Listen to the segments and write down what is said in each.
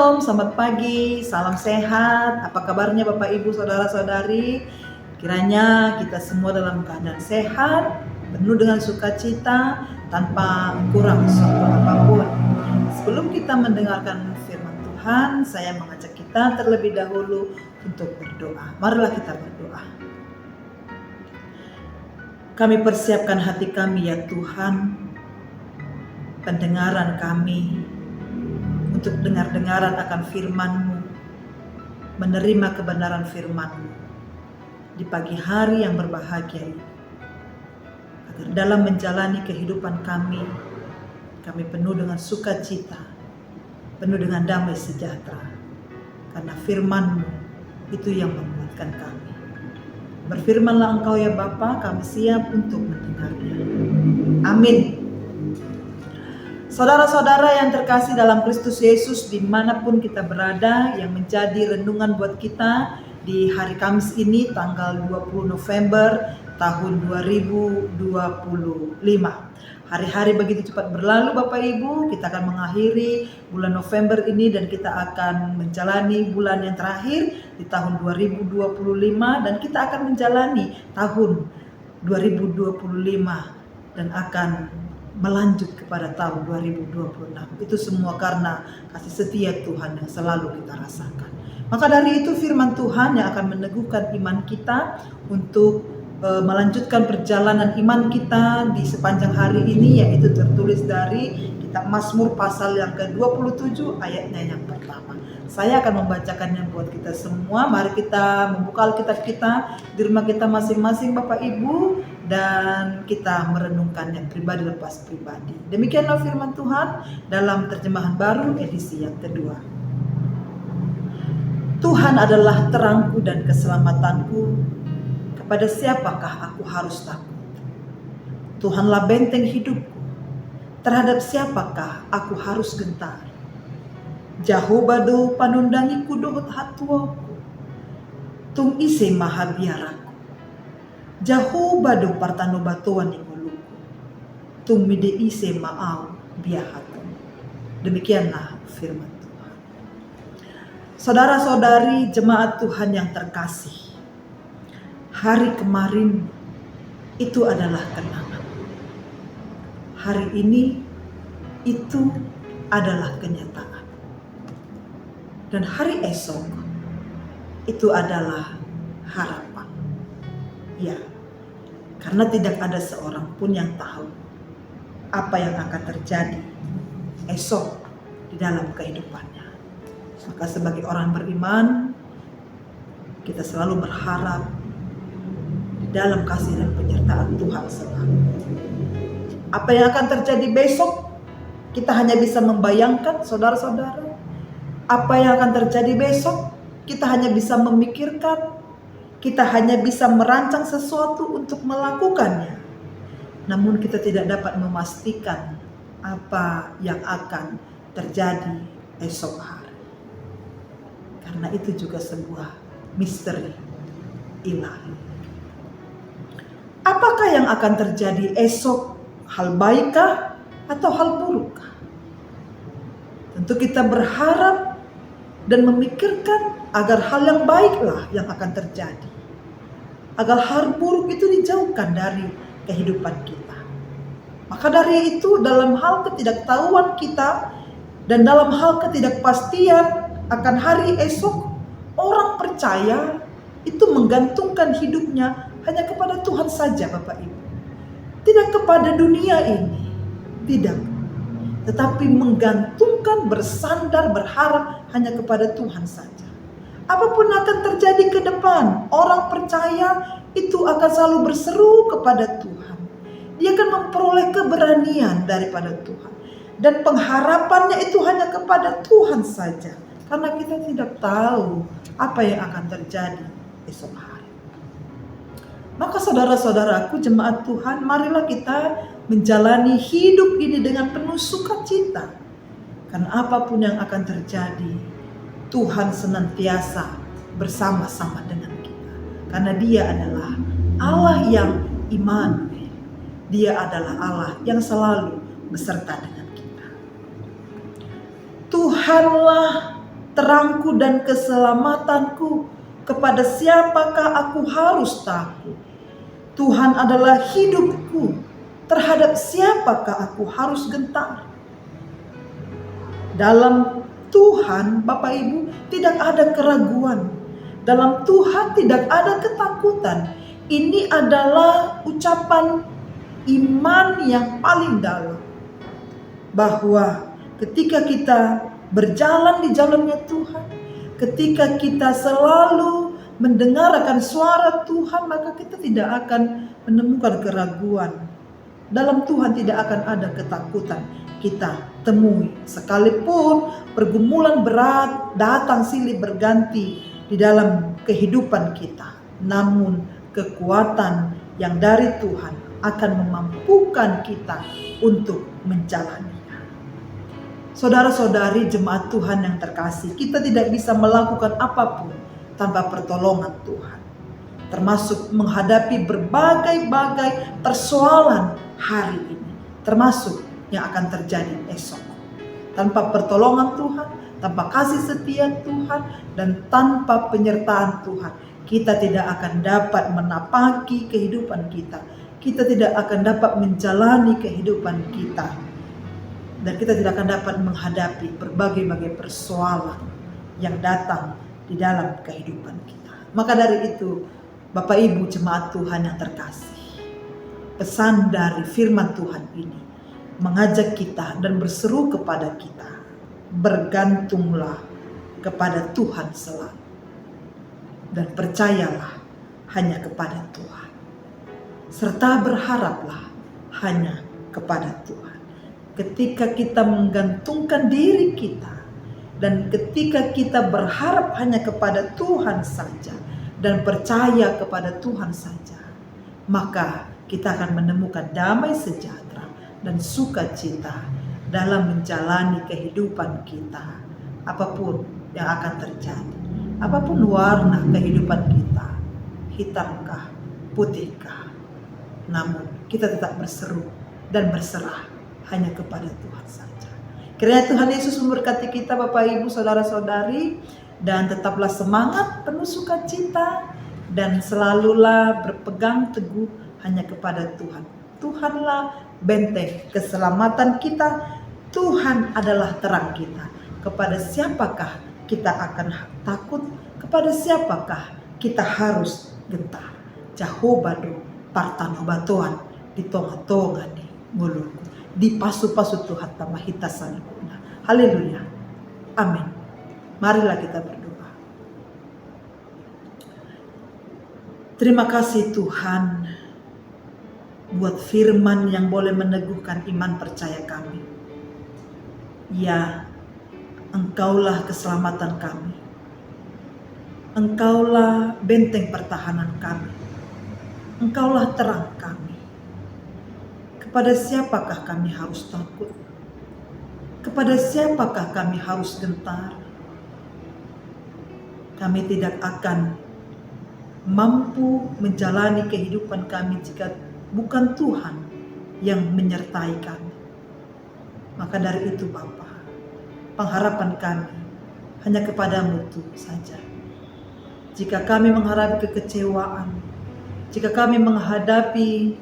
Shalom, selamat pagi, salam sehat. Apa kabarnya Bapak Ibu Saudara-saudari? Kiranya kita semua dalam keadaan sehat, penuh dengan sukacita, tanpa kurang suatu apapun. Sebelum kita mendengarkan firman Tuhan, saya mengajak kita terlebih dahulu untuk berdoa. Marilah kita berdoa. Kami persiapkan hati kami ya Tuhan, pendengaran kami, untuk dengar-dengaran akan firman-Mu, menerima kebenaran firman-Mu di pagi hari yang berbahagia ini. Agar dalam menjalani kehidupan kami penuh dengan sukacita, penuh dengan damai sejahtera. Karena firman-Mu itu yang menguatkan kami. Berfirmanlah Engkau ya Bapa, kami siap untuk mendengarnya. Amin. Saudara-saudara yang terkasih dalam Kristus Yesus, dimanapun kita berada, yang menjadi renungan buat kita di hari Kamis ini tanggal 20 November tahun 2025. Hari-hari begitu cepat berlalu Bapak Ibu, kita akan mengakhiri bulan November ini dan kita akan menjalani bulan yang terakhir di tahun 2025 dan kita akan menjalani tahun 2025 dan akan melanjut kepada tahun 2026. Itu semua karena kasih setia Tuhan yang selalu kita rasakan. Maka dari itu firman Tuhan yang akan meneguhkan iman kita untuk melanjutkan perjalanan iman kita di sepanjang hari ini, yaitu tertulis dari kitab Mazmur pasal yang ke-27 ayatnya yang pertama. Saya akan membacakannya buat kita semua. Mari kita membuka Alkitab kita di rumah kita masing-masing Bapak Ibu, dan kita merenungkannya pribadi lepas pribadi. Demikianlah firman Tuhan dalam terjemahan baru edisi yang kedua. Tuhan adalah terangku dan keselamatanku, kepada siapakah aku harus takut? Tuhanlah benteng hidupku, terhadap siapakah aku harus gentar? Jahobado panundangiku dohot hatuoku, tung ise mahabiaraku. Jahobado partano batoan ingoluku, tung mide ise maau biahatu. Demikianlah firman Tuhan. Saudara-saudari jemaat Tuhan yang terkasih, hari kemarin itu adalah kenangan. Hari ini itu adalah kenyataan. Dan hari esok itu adalah harapan. Ya, karena tidak ada seorang pun yang tahu apa yang akan terjadi esok di dalam kehidupannya. Maka sebagai orang beriman, kita selalu berharap di dalam kasih dan penyertaan Tuhan selalu. Apa yang akan terjadi besok, kita hanya bisa membayangkan, saudara-saudara. Apa yang akan terjadi besok, kita hanya bisa memikirkan, kita hanya bisa merancang sesuatu untuk melakukannya. Namun kita tidak dapat memastikan apa yang akan terjadi esok hari. Karena itu juga sebuah misteri ilahi. Apakah yang akan terjadi esok? Hal baikkah atau hal burukkah? Tentu kita berharap dan memikirkan agar hal yang baiklah yang akan terjadi. Agar hal buruk itu dijauhkan dari kehidupan kita. Maka dari itu dalam hal ketidaktahuan kita dan dalam hal ketidakpastian akan hari esok, orang percaya itu menggantungkan hidupnya hanya kepada Tuhan saja Bapak Ibu. Tidak kepada dunia ini. Tidak. Tetapi menggantungkan, bersandar, berharap hanya kepada Tuhan saja. Apapun akan terjadi ke depan, orang percaya itu akan selalu berseru kepada Tuhan. Dia akan memperoleh keberanian daripada Tuhan. Dan pengharapannya itu hanya kepada Tuhan saja. Karena kita tidak tahu apa yang akan terjadi esok hari. Maka saudara-saudaraku jemaat Tuhan, marilah kita menjalani hidup ini dengan penuh sukacita. Karena apapun yang akan terjadi, Tuhan senantiasa bersama-sama dengan kita. Karena Dia adalah Allah yang Immanuel. Dia adalah Allah yang selalu beserta dengan kita. Tuhanlah terangku dan keselamatanku. Kepada siapakah aku harus takut? Tuhan adalah hidupku. Terhadap siapakah aku harus gentar? Dalam Tuhan, Bapak Ibu, tidak ada keraguan. Dalam Tuhan tidak ada ketakutan. Ini adalah ucapan iman yang paling dalam. Bahwa ketika kita berjalan di jalannya Tuhan, ketika kita selalu mendengarkan suara Tuhan, maka kita tidak akan menemukan keraguan. Dalam Tuhan tidak akan ada ketakutan kita temui. Sekalipun pergumulan berat datang silih berganti di dalam kehidupan kita, namun kekuatan yang dari Tuhan akan memampukan kita untuk menjalaninya. Saudara-saudari jemaat Tuhan yang terkasih, kita tidak bisa melakukan apapun tanpa pertolongan Tuhan. Termasuk menghadapi berbagai-bagai persoalan hari ini, termasuk yang akan terjadi esok. Tanpa pertolongan Tuhan, tanpa kasih setia Tuhan, dan tanpa penyertaan Tuhan, kita tidak akan dapat menapaki kehidupan kita. Kita tidak akan dapat menjalani kehidupan kita. Dan kita tidak akan dapat menghadapi berbagai-bagai persoalan yang datang di dalam kehidupan kita. Maka dari itu, Bapak Ibu jemaat Tuhan yang terkasih, pesan dari firman Tuhan ini mengajak kita dan berseru kepada kita, bergantunglah kepada Tuhan selalu, dan percayalah hanya kepada Tuhan, serta berharaplah hanya kepada Tuhan. Ketika kita menggantungkan diri kita, dan ketika kita berharap hanya kepada Tuhan saja, dan percaya kepada Tuhan saja, maka kita akan menemukan damai sejahtera dan sukacita dalam menjalani kehidupan kita. Apapun yang akan terjadi, apapun warna kehidupan kita, hitamkah, putihkah, namun kita tetap berseru dan berserah hanya kepada Tuhan saja. Kiranya Tuhan Yesus memberkati kita Bapak Ibu saudara-saudari, dan tetaplah semangat, penuh sukacita, dan selalulah berpegang teguh hanya kepada Tuhan. Tuhanlah benteng keselamatan kita. Tuhan adalah terang kita. Kepada siapakah kita akan takut? Kepada siapakah kita harus gentar? Jahobado partanobatoan di tonga-tonga di nguluku, di pasu-pasu Tuhan tamahita sanibuna. Haleluya. Amin. Marilah kita berdoa. Terima kasih Tuhan buat firman yang boleh meneguhkan iman percaya kami. Ya, Engkaulah keselamatan kami. Engkaulah benteng pertahanan kami. Engkaulah terang kami. Kepada siapakah kami harus takut? Kepada siapakah kami harus gentar? Kami tidak akan mampu menjalani kehidupan kami jika bukan Tuhan yang menyertai kami. Maka dari itu Bapa, pengharapan kami hanya kepadamu Tuhan saja. Jika kami menghadapi kekecewaan, jika kami menghadapi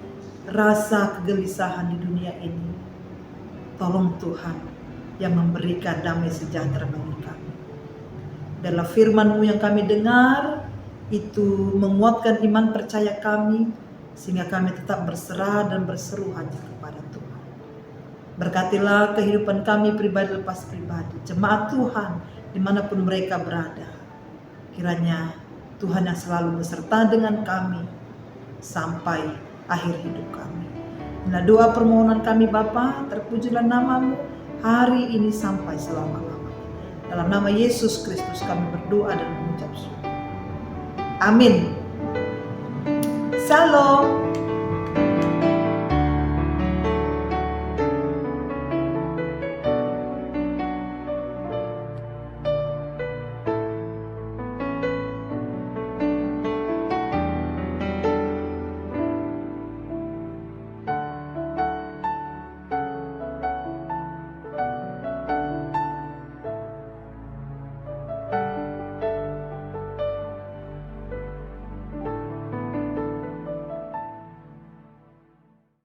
rasa kegelisahan di dunia ini, tolong Tuhan yang memberikan damai sejahtera bagi kami. Dalam firman-Mu yang kami dengar, itu menguatkan iman percaya kami, sehingga kami tetap berserah dan berseru hanya kepada Tuhan. Berkatilah kehidupan kami pribadi lepas pribadi, jemaat Tuhan dimanapun mereka berada. Kiranya Tuhan yang selalu beserta dengan kami sampai akhir hidup kami. Inilah doa permohonan kami Bapa, terpujilah nama-Mu hari ini sampai selama-lamanya. Dalam nama Yesus Kristus kami berdoa dan mengucap syukur. Amin. Shalom.